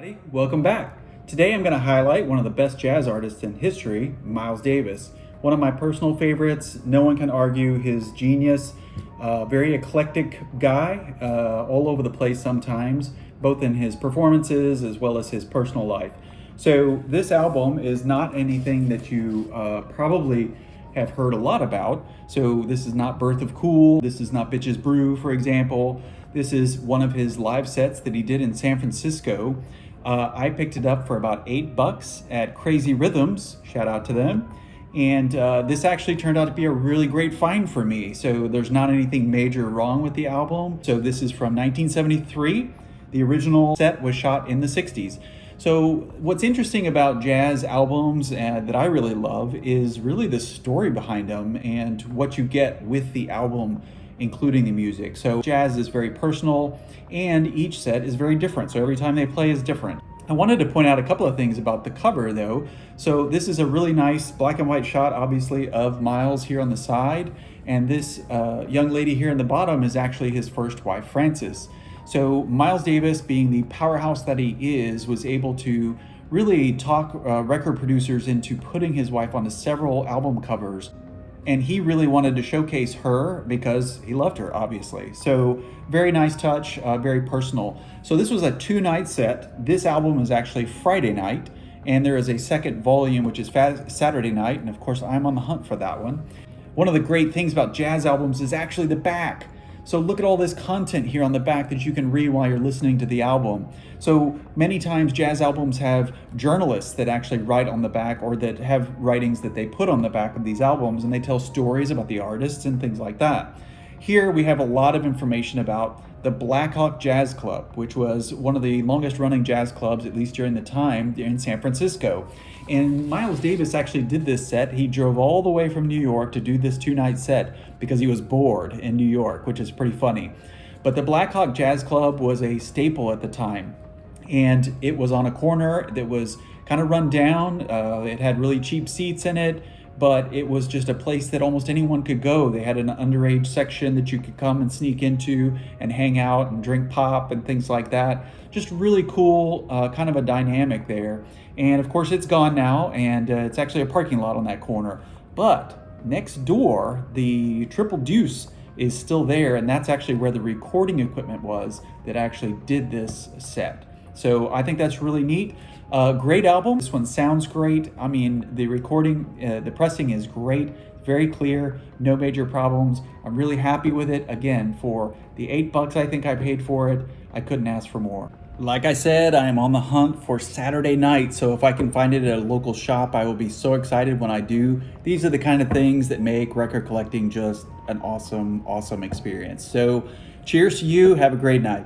everybody, welcome back. Today I'm going to highlight one of the best jazz artists in history, Miles Davis. One of my personal favorites, no one can argue his genius. Very eclectic guy, all over the place sometimes, both in his performances as well as his personal life. So this album is not anything that you probably have heard a lot about. So this is not Birth of Cool, this is not Bitches Brew, for example. This is one of his live sets that he did in San Francisco. I picked it up for about $8 at Crazy Rhythms, shout out to them. And this actually turned out to be a really great find for me. So there's not anything major wrong with the album. So this is from 1973. The original set was shot in the 60s. So what's interesting about jazz albums that I really love is really the story behind them and what you get with the album, including the music. So jazz is very personal and each set is very different. So every time they play is different. I wanted to point out a couple of things about the cover though. So this is a really nice black and white shot, obviously, of Miles here on the side. And this young lady here in the bottom is actually his first wife, Frances. So Miles Davis, being the powerhouse that he is, was able to really talk record producers into putting his wife onto several album covers. And he really wanted to showcase her because he loved her, obviously. So very nice touch, very personal. So this was a 2-night set. This album is actually Friday night, and there is a second volume, which is Saturday night. And of course, I'm on the hunt for that one. One of the great things about jazz albums is actually the back. So look at all this content here on the back that you can read while you're listening to the album. So many times jazz albums have journalists that actually write on the back, or that have writings that they put on the back of these albums, and they tell stories about the artists and things like that. Here we have a lot of information about the Blackhawk Jazz Club, which was one of the longest running jazz clubs, at least during the time, in San Francisco. And Miles Davis actually did this set. He drove all the way from New York to do this 2-night set because he was bored in New York, which is pretty funny. But the Blackhawk Jazz Club was a staple at the time. And it was on a corner that was kind of run down. It had really cheap seats in it, but it was just a place that almost anyone could go. They had an underage section that you could come and sneak into and hang out and drink pop and things like that. Just really cool, kind of a dynamic there. And of course it's gone now, and it's actually a parking lot on that corner. But next door, the Triple Deuce is still there, and that's actually where the recording equipment was that actually did this set. So I think that's really neat. Great album. This one sounds great. I mean, the recording, the pressing is great, very clear, no major problems. I'm really happy with it. Again, for the $8 I think I paid for it, I couldn't ask for more. Like I said, I am on the hunt for Saturday night, so if I can find it at a local shop, I will be so excited when I do. These are the kind of things that make record collecting just an awesome, awesome experience. So cheers to you. Have a great night.